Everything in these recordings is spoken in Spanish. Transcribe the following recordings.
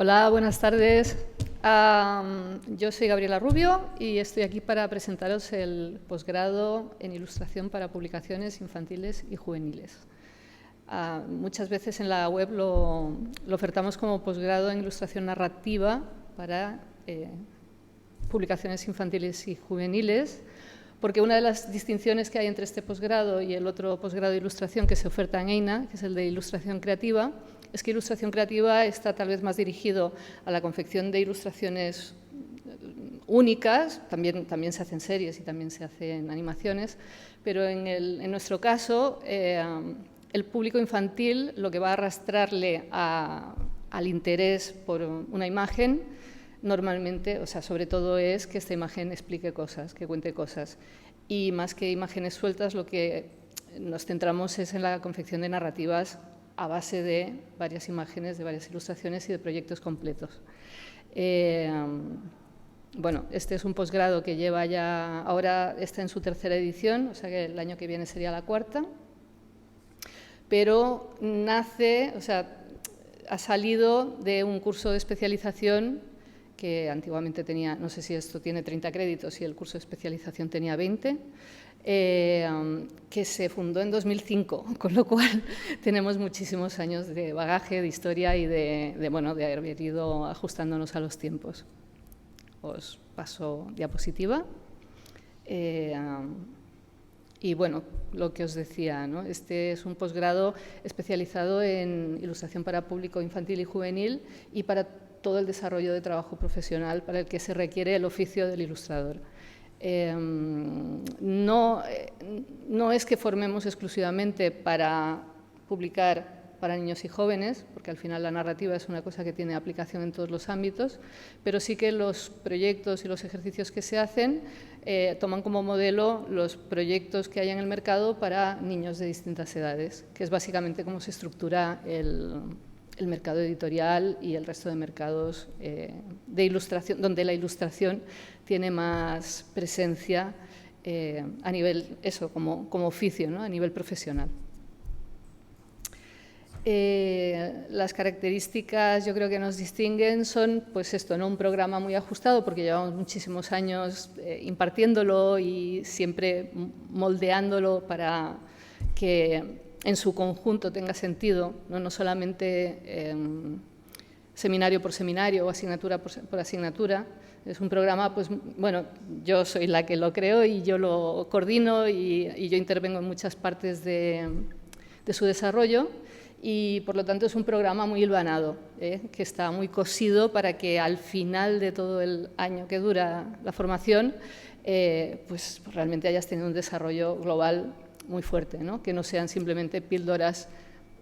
Hola, buenas tardes. Yo soy Gabriela Rubio y estoy aquí para presentaros el posgrado en Ilustración para publicaciones infantiles y juveniles. Muchas veces en la web lo ofertamos como posgrado en Ilustración narrativa para publicaciones infantiles y juveniles, porque una de las distinciones que hay entre este posgrado y el otro posgrado de Ilustración que se oferta en EINA, que es el de Ilustración Creativa, es que Ilustración Creativa está tal vez más dirigido a la confección de ilustraciones únicas, también se hacen series y también se hacen animaciones, pero en nuestro caso, el público infantil lo que va a arrastrarle al interés por una imagen, normalmente, o sea, sobre todo es que esta imagen explique cosas, que cuente cosas. Y más que imágenes sueltas, lo que nos centramos es en la confección de narrativas a base de varias imágenes, de varias ilustraciones y de proyectos completos. Bueno, este es un posgrado que lleva ya, ahora está en su tercera edición, o sea que el año que viene sería la cuarta, pero nace, o sea, ha salido de un curso de especialización que antiguamente tenía, no sé si esto tiene 30 créditos y el curso de especialización tenía 20, que se fundó en 2005, con lo cual tenemos muchísimos años de bagaje, de historia y de haber ido ajustándonos a los tiempos. Os paso diapositiva. Y bueno, lo que os decía, ¿no? Este es un posgrado especializado en ilustración para público infantil y juvenil y para todo el desarrollo de trabajo profesional para el que se requiere el oficio del ilustrador. No es que formemos exclusivamente para publicar para niños y jóvenes, porque al final la narrativa es una cosa que tiene aplicación en todos los ámbitos, pero sí que los proyectos y los ejercicios que se hacen toman como modelo los proyectos que hay en el mercado para niños de distintas edades, que es básicamente cómo se estructura el mercado editorial y el resto de mercados de ilustración, donde la ilustración tiene más presencia a nivel, eso, como oficio, ¿no? A nivel profesional. Las características yo creo que nos distinguen son, pues esto, ¿no? Un programa muy ajustado, porque llevamos muchísimos años impartiéndolo y siempre moldeándolo para que en su conjunto tenga sentido, no solamente seminario por seminario o asignatura por asignatura. Es un programa, pues bueno, yo soy la que lo creo y yo lo coordino y yo intervengo en muchas partes de su desarrollo y por lo tanto es un programa muy hilvanado, que está muy cosido para que al final de todo el año que dura la formación pues realmente hayas tenido un desarrollo global muy fuerte, ¿no? Que no sean simplemente píldoras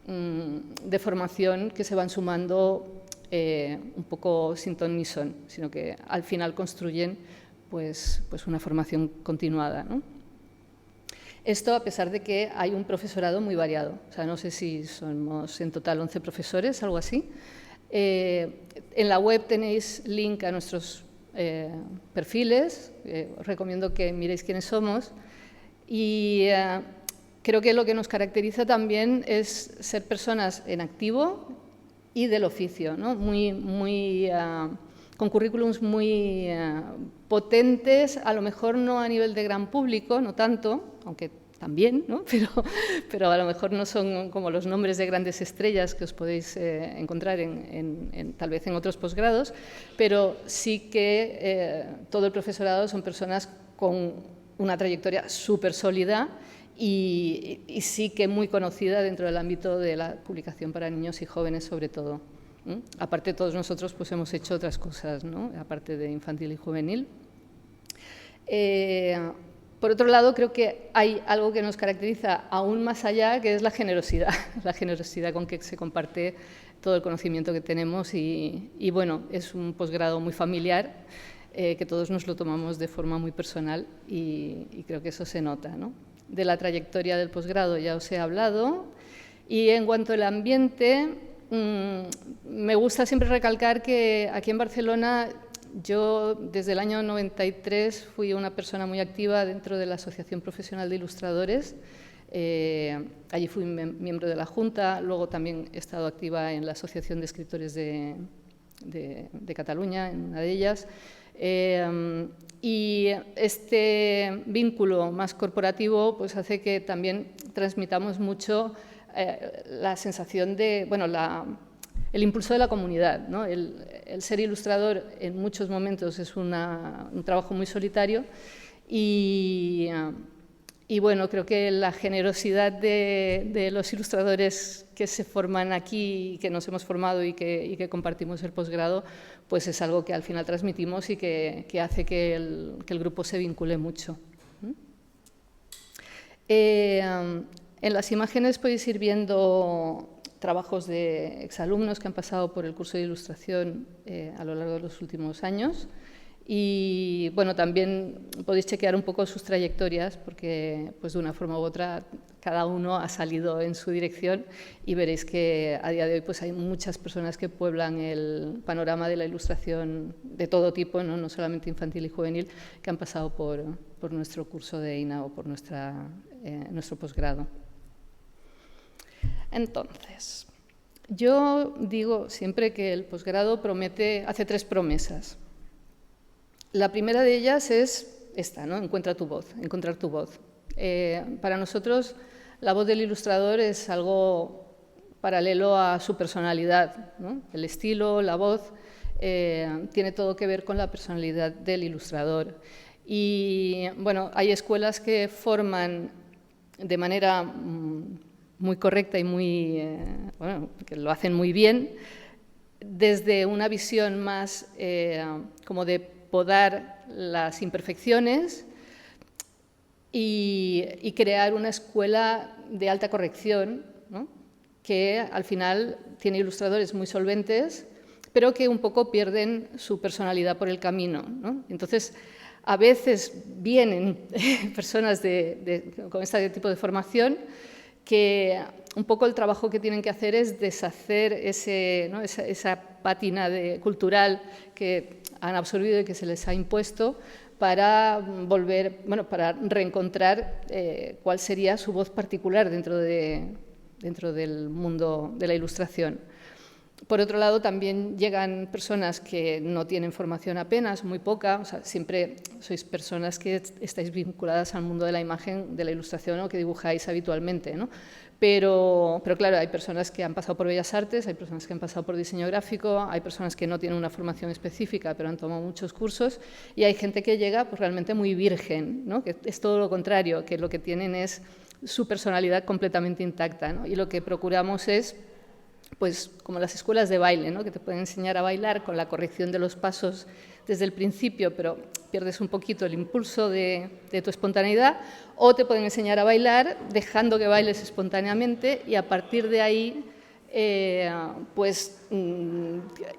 de formación que se van sumando un poco sin ton ni son, sino que al final construyen pues una formación continuada, ¿no? Esto a pesar de que hay un profesorado muy variado, o sea, no sé si somos en total 11 profesores, algo así. En la web tenéis link a nuestros perfiles, os recomiendo que miréis quiénes somos. Y creo que lo que nos caracteriza también es ser personas en activo y del oficio, ¿no? Con currículums muy potentes, a lo mejor no a nivel de gran público, no tanto, aunque también, ¿no? pero a lo mejor no son como los nombres de grandes estrellas que os podéis encontrar tal vez en otros posgrados, pero sí que todo el profesorado son personas con una trayectoria súper sólida y sí que muy conocida dentro del ámbito de la publicación para niños y jóvenes sobre todo. Aparte todos nosotros pues hemos hecho otras cosas, ¿no? Aparte de infantil y juvenil. Por otro lado, creo que hay algo que nos caracteriza aún más allá, que es la generosidad con que se comparte todo el conocimiento que tenemos y bueno, es un posgrado muy familiar, que todos nos lo tomamos de forma muy personal y creo que eso se nota, ¿no? De la trayectoria del posgrado ya os he hablado y en cuanto al ambiente, me gusta siempre recalcar que aquí en Barcelona yo desde el año 93 fui una persona muy activa dentro de la Asociación Profesional de Ilustradores. Allí fui miembro de la Junta, luego también he estado activa en la Asociación de Escritores de de Cataluña, en una de ellas. Y este vínculo más corporativo pues, hace que también transmitamos mucho la sensación de, bueno, el impulso de la comunidad, ¿no? El ser ilustrador en muchos momentos es un trabajo muy solitario y bueno, creo que la generosidad de los ilustradores que se forman aquí, que nos hemos formado y que compartimos el posgrado, pues es algo que al final transmitimos y que hace que el grupo se vincule mucho. En las imágenes podéis ir viendo trabajos de exalumnos que han pasado por el curso de ilustración a lo largo de los últimos años. Y bueno, también podéis chequear un poco sus trayectorias porque pues de una forma u otra cada uno ha salido en su dirección y veréis que a día de hoy pues hay muchas personas que pueblan el panorama de la ilustración de todo tipo, no solamente infantil y juvenil, que han pasado por nuestro curso de EINA o por nuestro posgrado. Entonces, yo digo siempre que el posgrado hace 3 promesas. La primera de ellas es esta, ¿no? Encuentra tu voz, encontrar tu voz. Para nosotros, la voz del ilustrador es algo paralelo a su personalidad, ¿no? El estilo, la voz, tiene todo que ver con la personalidad del ilustrador. Y, bueno, hay escuelas que forman de manera muy correcta y bueno, que lo hacen muy bien, desde una visión más como de podar las imperfecciones y crear una escuela de alta corrección, ¿no? Que al final tiene ilustradores muy solventes, pero que un poco pierden su personalidad por el camino, ¿no? Entonces, a veces vienen personas con este tipo de formación que un poco el trabajo que tienen que hacer es deshacer esa pátina cultural que han absorbido y que se les ha impuesto para para reencontrar cuál sería su voz particular dentro del mundo de la ilustración. Por otro lado, también llegan personas que no tienen formación apenas, muy poca, o sea, siempre sois personas que estáis vinculadas al mundo de la imagen, de la ilustración o que dibujáis habitualmente, ¿no? Pero claro, hay personas que han pasado por Bellas Artes, hay personas que han pasado por diseño gráfico, hay personas que no tienen una formación específica, pero han tomado muchos cursos, y hay gente que llega pues, realmente muy virgen, ¿no? Que es todo lo contrario, que lo que tienen es su personalidad completamente intacta, ¿no? Y lo que procuramos es, pues como las escuelas de baile, ¿no? Que te pueden enseñar a bailar con la corrección de los pasos desde el principio, pero pierdes un poquito el impulso de tu espontaneidad, o te pueden enseñar a bailar dejando que bailes espontáneamente y a partir de ahí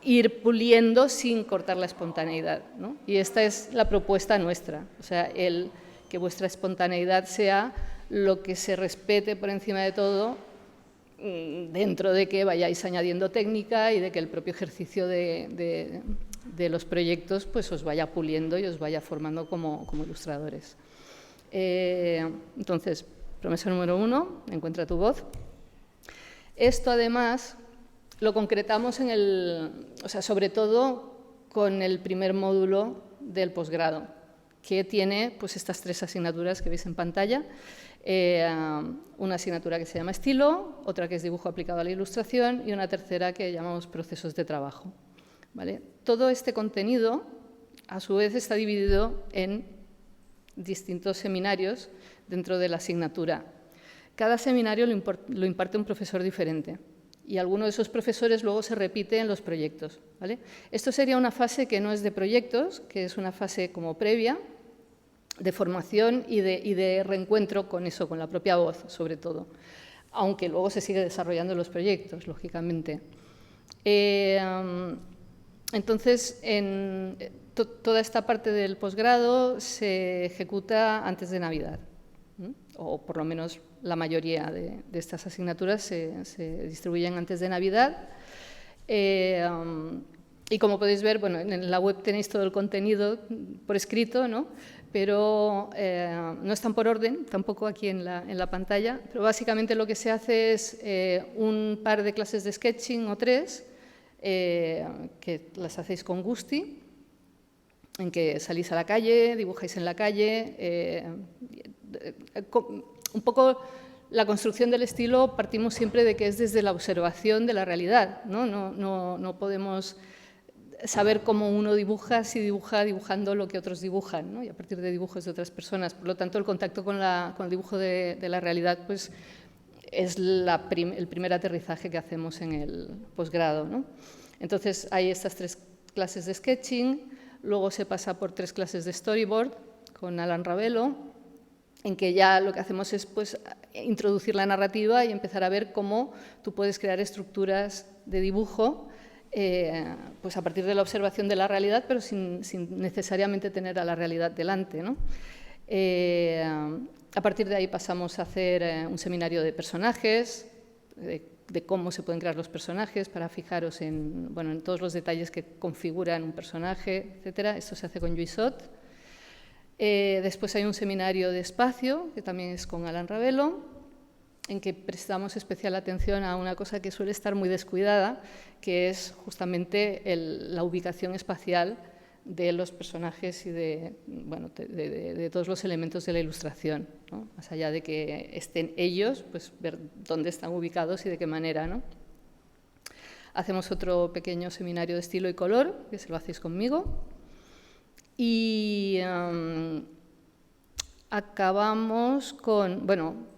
ir puliendo sin cortar la espontaneidad, ¿no? Y esta es la propuesta nuestra, o sea, que vuestra espontaneidad sea lo que se respete por encima de todo, dentro de que vayáis añadiendo técnica y de que el propio ejercicio de los proyectos pues os vaya puliendo y os vaya formando como ilustradores. Entonces, promesa número 1, encuentra tu voz. Esto además lo concretamos sobre todo con el primer módulo del posgrado, que tiene pues, estas 3 asignaturas que veis en pantalla. Una asignatura que se llama estilo, otra que es dibujo aplicado a la ilustración y una tercera que llamamos procesos de trabajo, ¿vale? Todo este contenido, a su vez, está dividido en distintos seminarios dentro de la asignatura. Cada seminario lo imparte un profesor diferente y alguno de esos profesores luego se repite en los proyectos, ¿vale? Esto sería una fase que no es de proyectos, que es una fase como previa, de formación y de reencuentro con eso, con la propia voz, sobre todo, aunque luego se sigue desarrollando los proyectos, lógicamente. Entonces, toda esta parte del posgrado se ejecuta antes de Navidad, o por lo menos la mayoría de estas asignaturas se distribuyen antes de Navidad. Y como podéis ver, bueno, en la web tenéis todo el contenido por escrito, ¿no? Pero no están por orden, tampoco aquí en la pantalla, pero básicamente lo que se hace es un par de clases de sketching o 3, que las hacéis con gusti, en que salís a la calle, dibujáis en la calle. Un poco la construcción del estilo partimos siempre de que es desde la observación de la realidad, ¿no? No podemos saber cómo uno dibuja si dibuja dibujando lo que otros dibujan, ¿no? Y a partir de dibujos de otras personas. Por lo tanto, el contacto con el dibujo de la realidad pues, es el primer aterrizaje que hacemos en el posgrado, ¿no? Entonces, hay estas 3 clases de sketching, luego se pasa por 3 clases de storyboard con Alan Ravelo, en que ya lo que hacemos es pues, introducir la narrativa y empezar a ver cómo tú puedes crear estructuras de dibujo pues a partir de la observación de la realidad, pero sin necesariamente tener a la realidad delante, ¿no? A partir de ahí pasamos a hacer un seminario de personajes, de cómo se pueden crear los personajes, para fijaros en todos los detalles que configuran un personaje, etc. Esto se hace con Lluïssot. Después hay un seminario de espacio, que también es con Alan Ravelo, en que prestamos especial atención a una cosa que suele estar muy descuidada, que es justamente la ubicación espacial de los personajes y de todos los elementos de la ilustración, ¿no? Más allá de que estén ellos, pues ver dónde están ubicados y de qué manera, ¿no? Hacemos otro pequeño seminario de estilo y color, que se lo hacéis conmigo, y acabamos con,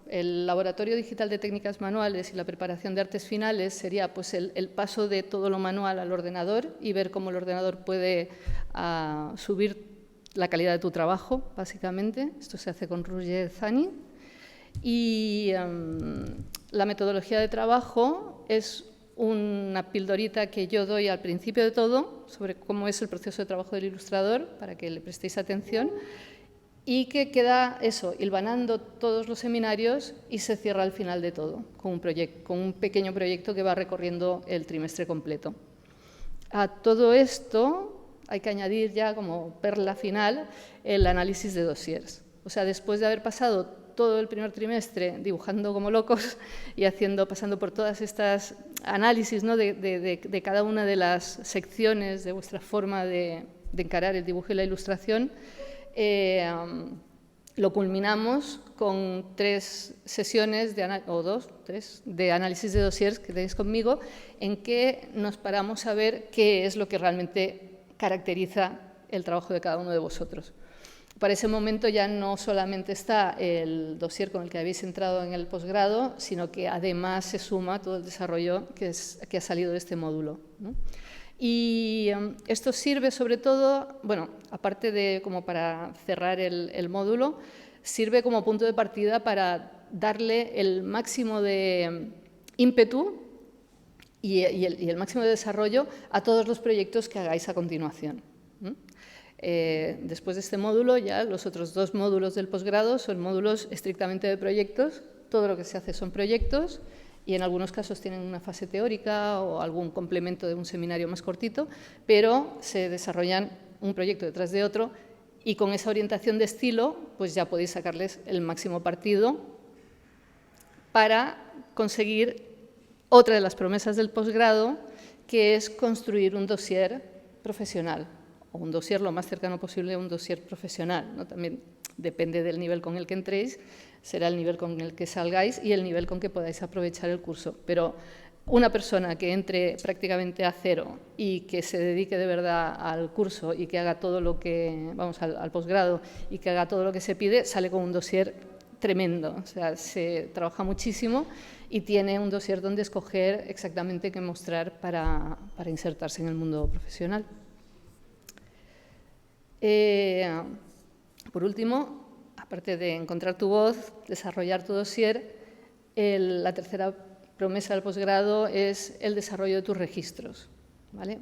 el Laboratorio Digital de Técnicas Manuales y la preparación de artes finales sería pues, el paso de todo lo manual al ordenador y ver cómo el ordenador puede subir la calidad de tu trabajo, básicamente. Esto se hace con Roger Zani. Y la metodología de trabajo es una pildorita que yo doy al principio de todo sobre cómo es el proceso de trabajo del ilustrador, para que le prestéis atención, y que queda eso, hilvanando todos los seminarios y se cierra al final de todo, con un pequeño proyecto que va recorriendo el trimestre completo. A todo esto hay que añadir ya como perla final el análisis de dossiers. O sea, después de haber pasado todo el primer trimestre dibujando como locos y pasando por todas estas análisis, ¿no? de cada una de las secciones de vuestra forma de encarar el dibujo y la ilustración, lo culminamos con 3 sesiones, de análisis de dossiers que tenéis conmigo, en que nos paramos a ver qué es lo que realmente caracteriza el trabajo de cada uno de vosotros. Para ese momento ya no solamente está el dossier con el que habéis entrado en el posgrado, sino que además se suma todo el desarrollo que ha salido de este módulo, ¿no? Y esto sirve sobre todo, aparte de como para cerrar el módulo, sirve como punto de partida para darle el máximo de ímpetu y el máximo de desarrollo a todos los proyectos que hagáis a continuación. Después de este módulo, ya los otros 2 módulos del posgrado son módulos estrictamente de proyectos. Todo lo que se hace son proyectos, y en algunos casos tienen una fase teórica o algún complemento de un seminario más cortito, pero se desarrollan un proyecto detrás de otro, y con esa orientación de estilo pues ya podéis sacarles el máximo partido para conseguir otra de las promesas del posgrado, que es construir un dossier profesional, o un dossier lo más cercano posible a un dossier profesional, ¿no? También depende del nivel con el que entréis, será el nivel con el que salgáis y el nivel con que podáis aprovechar el curso. Pero una persona que entre prácticamente a cero y que se dedique de verdad al curso y que haga todo lo que, al posgrado, y que haga todo lo que se pide, sale con un dossier tremendo. O sea, se trabaja muchísimo y tiene un dossier donde escoger exactamente qué mostrar para insertarse en el mundo profesional. Por último, aparte de encontrar tu voz, desarrollar tu dossier, la tercera promesa del posgrado es el desarrollo de tus registros, ¿vale?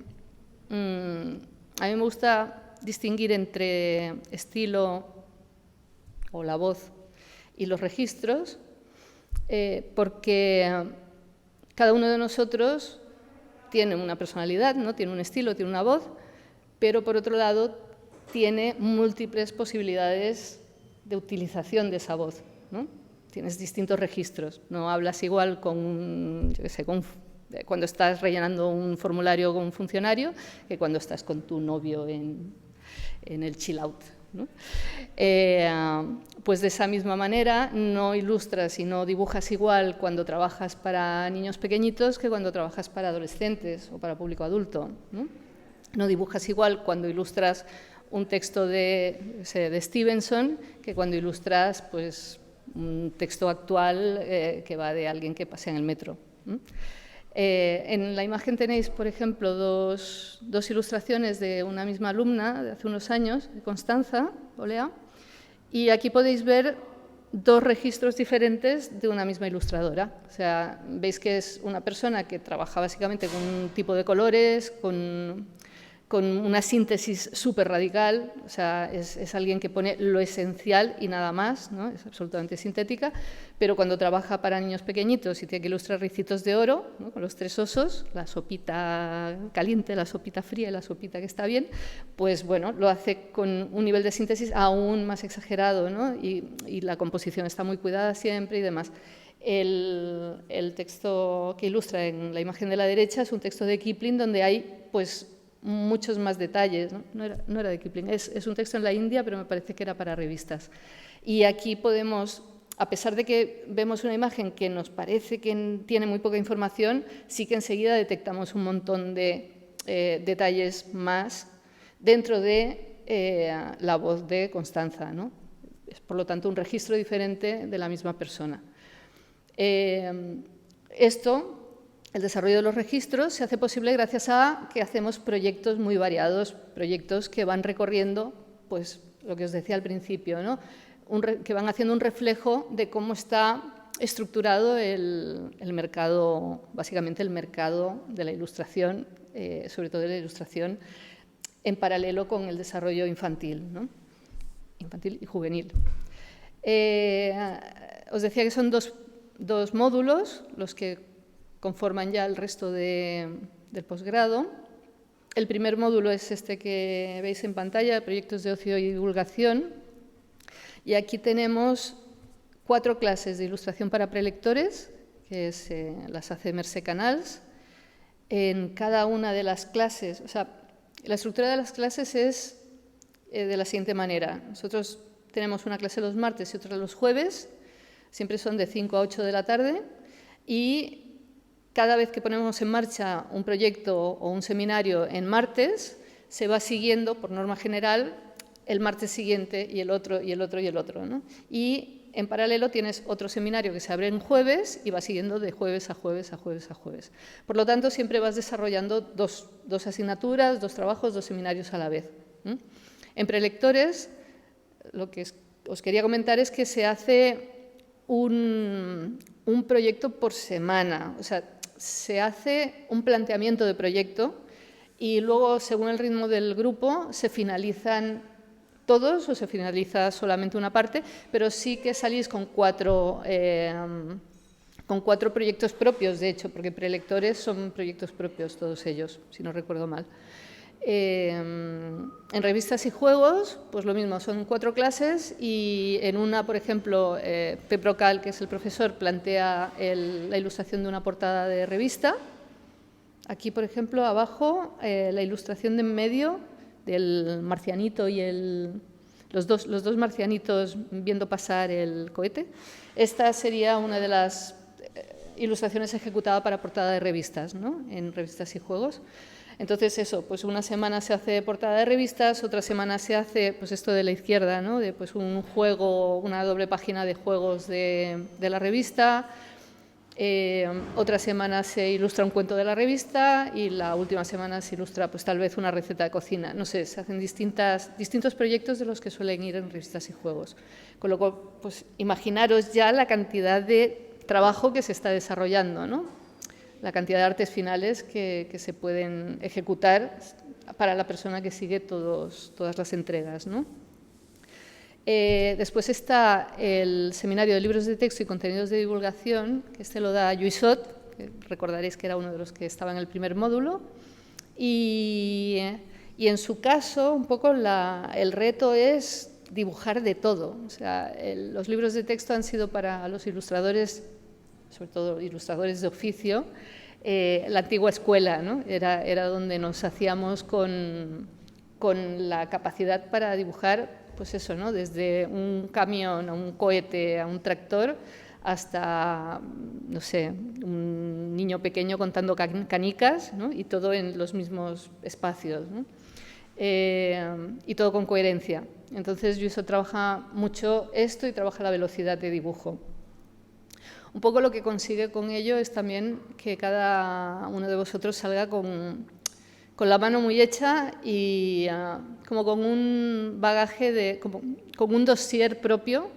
A mí me gusta distinguir entre estilo o la voz y los registros, porque cada uno de nosotros tiene una personalidad, ¿no? Tiene un estilo, tiene una voz, pero por otro lado tiene múltiples posibilidades de utilización de esa voz, ¿no? Tienes distintos registros, no hablas igual con un cuando estás rellenando un formulario con un funcionario que cuando estás con tu novio en el chill out, ¿no? Pues de esa misma manera no ilustras y no dibujas igual cuando trabajas para niños pequeñitos que cuando trabajas para adolescentes o para público adulto, ¿no? No dibujas igual cuando ilustras un texto de Stevenson que cuando ilustras pues, un texto actual que va de alguien que pasea en el metro, ¿no? En la imagen tenéis, por ejemplo, dos ilustraciones de una misma alumna de hace unos años, de Constanza Olea, y aquí podéis ver dos registros diferentes de una misma ilustradora. O sea, veis que es una persona que trabaja básicamente con un tipo de colores, con una síntesis súper radical, o sea, es alguien que pone lo esencial y nada más, ¿no? Es absolutamente sintética, pero cuando trabaja para niños pequeñitos y tiene que ilustrar Ricitos de Oro, ¿no? Con los 3 osos, la sopita caliente, la sopita fría y la sopita que está bien, pues bueno, lo hace con un nivel de síntesis aún más exagerado, ¿no? Y la composición está muy cuidada siempre y demás. El texto que ilustra en la imagen de la derecha es un texto de Kipling donde hay, pues, muchos más detalles, ¿no? No era de Kipling, es un texto en la India, pero me parece que era para revistas. Y aquí podemos, a pesar de que vemos una imagen que nos parece que tiene muy poca información, sí que enseguida detectamos un montón de detalles más dentro de la voz de Constanza, ¿no? Es, por lo tanto, un registro diferente de la misma persona. El desarrollo de los registros se hace posible gracias a que hacemos proyectos muy variados, proyectos que van recorriendo, pues lo que os decía al principio, ¿no? Que van haciendo un reflejo de cómo está estructurado el mercado, básicamente el mercado de la ilustración, sobre todo de la ilustración en paralelo con el desarrollo infantil, ¿no? Infantil y juvenil. Os decía que son dos módulos los que conforman ya el resto del posgrado. El primer módulo es este que veis en pantalla, Proyectos de Ocio y Divulgación. Y aquí tenemos 4 clases de ilustración para prelectores, que las hace Mercè Canals. En cada una de las clases, o sea, la estructura de las clases es de la siguiente manera. Nosotros tenemos una clase los martes y otra los jueves, siempre son de 5 a 8 de la tarde, y cada vez que ponemos en marcha un proyecto o un seminario en martes, se va siguiendo, por norma general, el martes siguiente y el otro, y el otro, y el otro, ¿no? Y en paralelo tienes otro seminario que se abre en jueves y va siguiendo de jueves a jueves a jueves a jueves. Por lo tanto, siempre vas desarrollando dos asignaturas, 2 trabajos, 2 seminarios a la vez. En prelectores, lo que os quería comentar es que se hace un proyecto por semana, o sea, se hace un planteamiento de proyecto y luego, según el ritmo del grupo, se finalizan todos o se finaliza solamente una parte, pero sí que salís con 4 proyectos propios, de hecho, porque prelectores son proyectos propios todos ellos, si no recuerdo mal. En revistas y juegos, pues lo mismo, son 4 clases y en una, por ejemplo, Pep Brocal, que es el profesor, plantea la ilustración de una portada de revista. Aquí, por ejemplo, abajo, la ilustración de en medio del marcianito y los dos marcianitos viendo pasar el cohete. Esta sería una de las ilustraciones ejecutadas para portada de revistas, ¿no? En revistas y juegos. Entonces, eso, pues una semana se hace portada de revistas, otra semana se hace, pues esto de la izquierda, ¿no? De pues un juego, una doble página de juegos de la revista, otra semana se ilustra un cuento de la revista y la última semana se ilustra, pues tal vez una receta de cocina. No sé, se hacen distintos proyectos de los que suelen ir en revistas y juegos. Con lo cual, pues imaginaros ya la cantidad de trabajo que se está desarrollando, ¿no? La cantidad de artes finales que se pueden ejecutar para la persona que sigue todas las entregas, ¿no? Después está el seminario de libros de texto y contenidos de divulgación, que este lo da Lluïssot, que recordaréis que era uno de los que estaba en el primer módulo, y en su caso un poco el reto es dibujar de todo. O sea, los libros de texto han sido para los ilustradores, sobre todo ilustradores de oficio, la antigua escuela, ¿no? Era donde nos hacíamos con la capacidad para dibujar, pues eso, ¿no? Desde un camión, a un cohete, a un tractor, hasta, no sé, un niño pequeño contando canicas, ¿no? Y todo en los mismos espacios, ¿no? Y todo con coherencia. Entonces, Lluïso trabaja mucho esto y trabaja la velocidad de dibujo. Un poco lo que consigue con ello es también que cada uno de vosotros salga con la mano muy hecha y como con un bagaje, con un dossier propio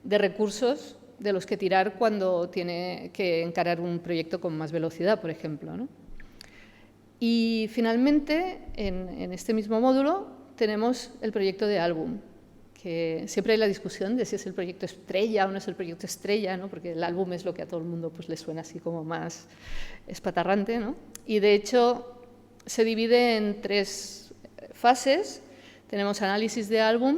de recursos de los que tirar cuando tiene que encarar un proyecto con más velocidad, por ejemplo, ¿no? Y finalmente, en este mismo módulo, tenemos el proyecto de álbum, que siempre hay la discusión de si es el proyecto estrella o no es el proyecto estrella, ¿no? Porque el álbum es lo que a todo el mundo pues, le suena así como más espatarrante, ¿no? Y de hecho se divide en 3 fases. Tenemos análisis de álbum,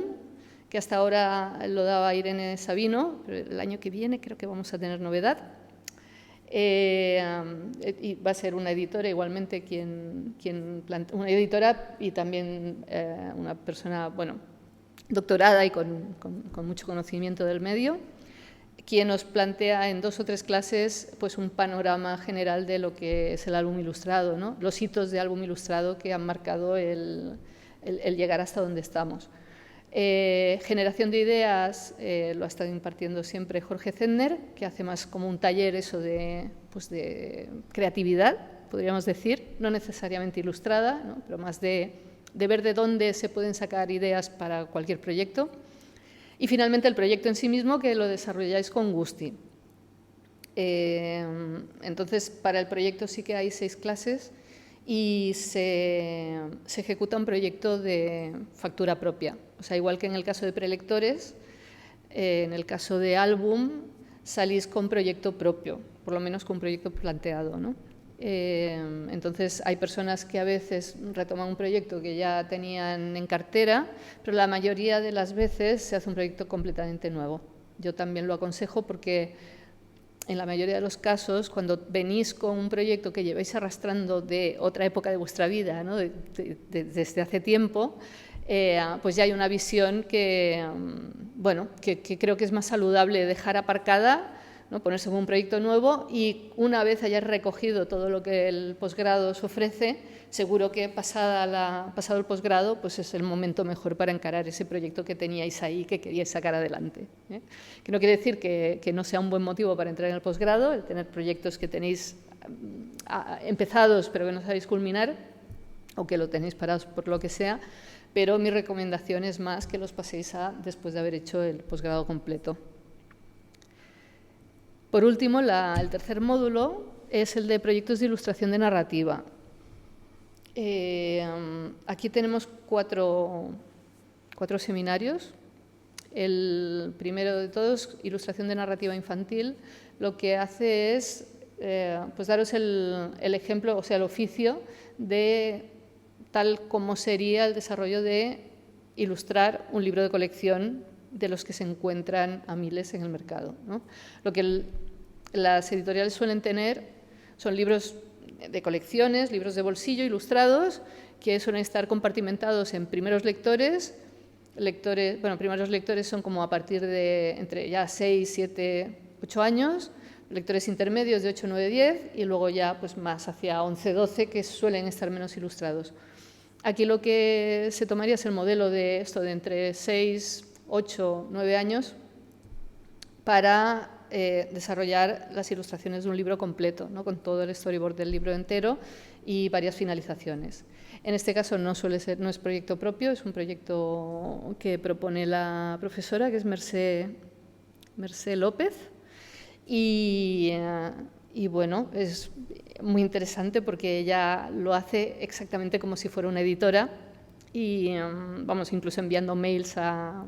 que hasta ahora lo daba Irene Sabino, pero el año que viene creo que vamos a tener novedad. Y va a ser una editora igualmente una editora y también una persona, bueno, doctorada y con mucho conocimiento del medio, quien nos plantea en 2 o 3 clases pues, un panorama general de lo que es el álbum ilustrado, ¿no? Los hitos de álbum ilustrado que han marcado el llegar hasta donde estamos. Generación de ideas lo ha estado impartiendo siempre Jorge Zentner, que hace más como un taller eso pues de creatividad, podríamos decir, no necesariamente ilustrada, ¿no? Pero más de ver de dónde se pueden sacar ideas para cualquier proyecto. Y finalmente el proyecto en sí mismo, que lo desarrolláis con Gusti. Entonces, para el proyecto sí que hay 6 clases y se ejecuta un proyecto de factura propia. O sea, igual que en el caso de prelectores, en el caso de álbum salís con proyecto propio, por lo menos con un proyecto planteado, ¿no? Entonces, hay personas que a veces retoman un proyecto que ya tenían en cartera, pero la mayoría de las veces se hace un proyecto completamente nuevo. Yo también lo aconsejo porque en la mayoría de los casos, cuando venís con un proyecto que lleváis arrastrando de otra época de vuestra vida, ¿no? Desde hace tiempo, pues ya hay una visión que, bueno, que creo que es más saludable dejar aparcada, ¿no? Ponerse con un proyecto nuevo y una vez hayáis recogido todo lo que el posgrado os ofrece, seguro que pasado el posgrado pues es el momento mejor para encarar ese proyecto que teníais ahí, que queríais sacar adelante, ¿eh? Que no quiere decir que no sea un buen motivo para entrar en el posgrado, el tener proyectos que tenéis empezados pero que no sabéis culminar o que lo tenéis parados por lo que sea, pero mi recomendación es más que los paséis después de haber hecho el posgrado completo. Por último, el tercer módulo es el de proyectos de ilustración de narrativa. Aquí tenemos cuatro seminarios. El primero de todos, ilustración de narrativa infantil, lo que hace es pues daros el ejemplo, o sea, el oficio de tal como sería el desarrollo de ilustrar un libro de colección de los que se encuentran a miles en el mercado, ¿no? Lo que las editoriales suelen tener son libros de colecciones, libros de bolsillo ilustrados, que suelen estar compartimentados en primeros lectores. Primeros lectores son como a partir de entre ya 6, 7, 8 años, lectores intermedios de 8, 9, 10 y luego ya pues más hacia 11, 12 que suelen estar menos ilustrados. Aquí lo que se tomaría es el modelo de esto de entre 6, 8, 9 años para desarrollar las ilustraciones de un libro completo, ¿no? Con todo el storyboard del libro entero y varias finalizaciones. En este caso no es proyecto propio, es un proyecto que propone la profesora, que es Mercé López, y bueno, es muy interesante porque ella lo hace exactamente como si fuera una editora y vamos incluso enviando mails a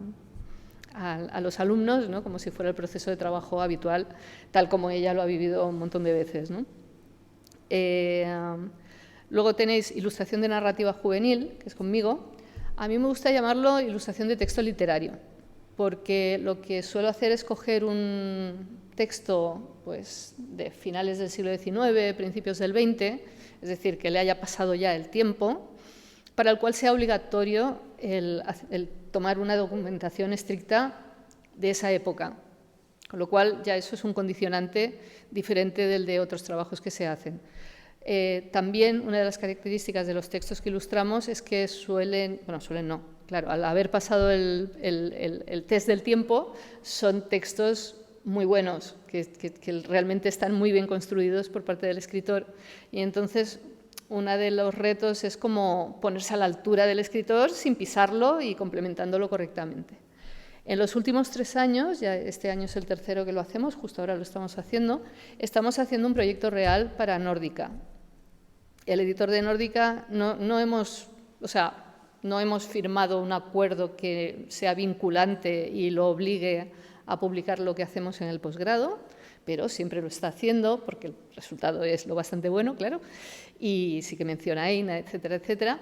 los alumnos, ¿no? Como si fuera el proceso de trabajo habitual, tal como ella lo ha vivido un montón de veces, ¿no? Luego tenéis ilustración de narrativa juvenil, que es conmigo. A mí me gusta llamarlo ilustración de texto literario, porque lo que suelo hacer es coger un texto pues, de finales del siglo XIX, principios del XX, es decir, que le haya pasado ya el tiempo, para el cual sea obligatorio el tomar una documentación estricta de esa época, con lo cual ya eso es un condicionante diferente del de otros trabajos que se hacen. También una de las características de los textos que ilustramos es que suelen no, claro, al haber pasado el test del tiempo, son textos muy buenos, que realmente están muy bien construidos por parte del escritor. Y entonces, uno de los retos es como ponerse a la altura del escritor sin pisarlo y complementándolo correctamente. En los últimos 3 años, ya este año es el tercero que lo hacemos, justo ahora lo estamos haciendo un proyecto real para Nórdica. El editor de Nórdica no hemos firmado un acuerdo que sea vinculante y lo obligue a publicar lo que hacemos en el posgrado, pero siempre lo está haciendo porque el resultado es lo bastante bueno, claro, y sí que menciona a EINA, etcétera, etcétera.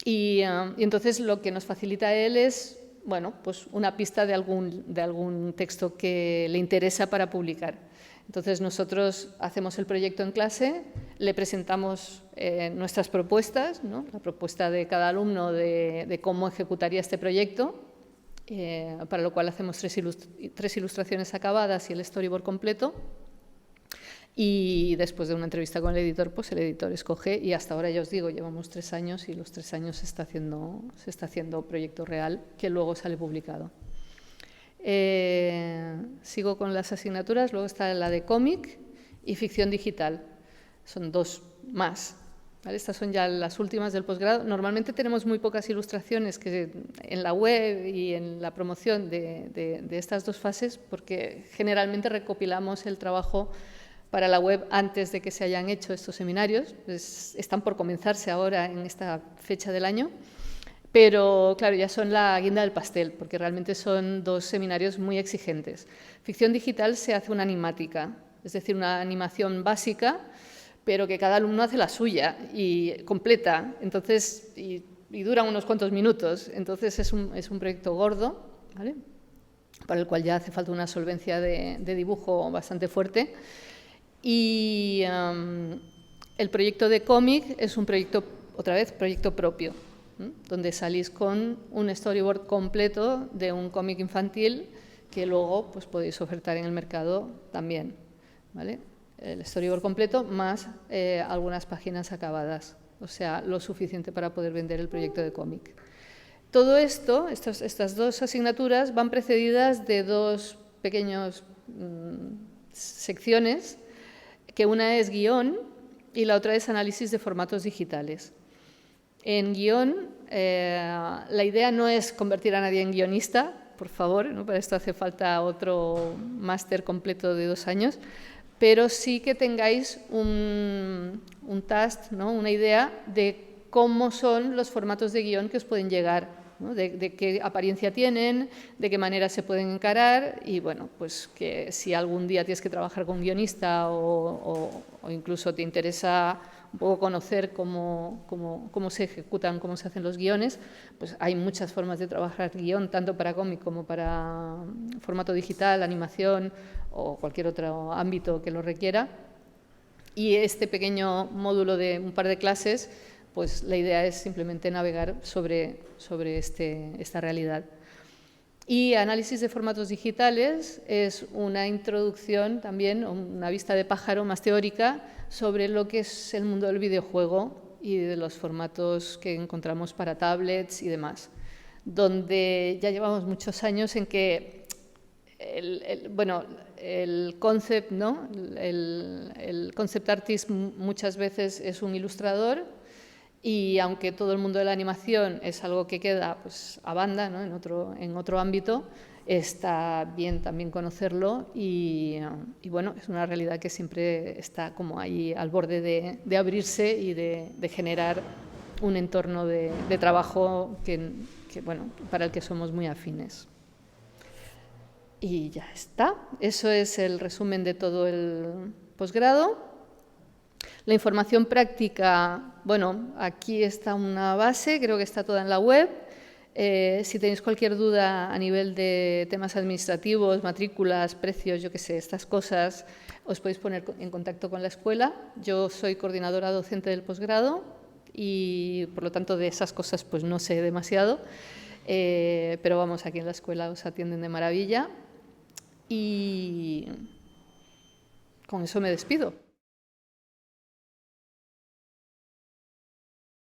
Y entonces lo que nos facilita a él es, bueno, pues una pista de algún texto que le interesa para publicar. Entonces nosotros hacemos el proyecto en clase, le presentamos nuestras propuestas, ¿no? La propuesta de cada alumno de cómo ejecutaría este proyecto, para lo cual hacemos 3 ilustraciones acabadas y el storyboard completo. Y después de una entrevista con el editor, pues el editor escoge, y hasta ahora ya os digo, llevamos 3 años y los 3 años se está haciendo proyecto real que luego sale publicado. Sigo con las asignaturas, luego está la de cómic y ficción digital. Son 2 más. ¿Vale? Estas son ya las últimas del posgrado. Normalmente tenemos muy pocas ilustraciones que en la web y en la promoción de estas 2 fases, porque generalmente recopilamos el trabajo para la web antes de que se hayan hecho estos seminarios. Pues están por comenzarse ahora en esta fecha del año, pero claro, ya son la guinda del pastel, porque realmente son 2 seminarios muy exigentes. Ficción digital se hace una animática, es decir, una animación básica, pero que cada alumno hace la suya y completa, entonces, y dura unos cuantos minutos. Entonces es un proyecto gordo, ¿vale? Para el cual ya hace falta una solvencia de dibujo bastante fuerte. Y el proyecto de cómic es un proyecto, otra vez, proyecto propio, donde salís con un storyboard completo de un cómic infantil que luego pues, podéis ofertar en el mercado también, ¿vale? El storyboard completo más algunas páginas acabadas, o sea, lo suficiente para poder vender el proyecto de cómic. Todo esto, estas 2 asignaturas, van precedidas de 2 pequeñas secciones, que una es guión y la otra es análisis de formatos digitales. En guión, la idea no es convertir a nadie en guionista, por favor, ¿no? Para esto hace falta otro máster completo de 2 años, pero sí que tengáis un task, ¿no? Una idea de cómo son los formatos de guión que os pueden llegar, ¿no? De qué apariencia tienen, de qué manera se pueden encarar, y bueno, pues que si algún día tienes que trabajar con un guionista o incluso te interesa un poco conocer cómo se ejecutan, cómo se hacen los guiones, pues hay muchas formas de trabajar guión, tanto para cómic como para formato digital, animación o cualquier otro ámbito que lo requiera. Y este pequeño módulo de un par de clases, pues la idea es simplemente navegar sobre esta realidad. Y análisis de formatos digitales es una introducción también, una vista de pájaro más teórica sobre lo que es el mundo del videojuego y de los formatos que encontramos para tablets y demás, donde ya llevamos muchos años en que el concept, ¿no? el concept artist muchas veces es un ilustrador, y aunque todo el mundo de la animación es algo que queda pues, a banda, ¿no? en otro ámbito, está bien también conocerlo y bueno, es una realidad que siempre está como ahí al borde de abrirse y de generar un entorno de trabajo que, bueno, para el que somos muy afines. Y ya está. Eso es el resumen de todo el posgrado. La información práctica, bueno, aquí está una base, creo que está toda en la web. Si tenéis cualquier duda a nivel de temas administrativos, matrículas, precios, yo qué sé, estas cosas, os podéis poner en contacto con la escuela. Yo soy coordinadora docente del posgrado y, por lo tanto, de esas cosas pues no sé demasiado, pero vamos, aquí en la escuela os atienden de maravilla y con eso me despido.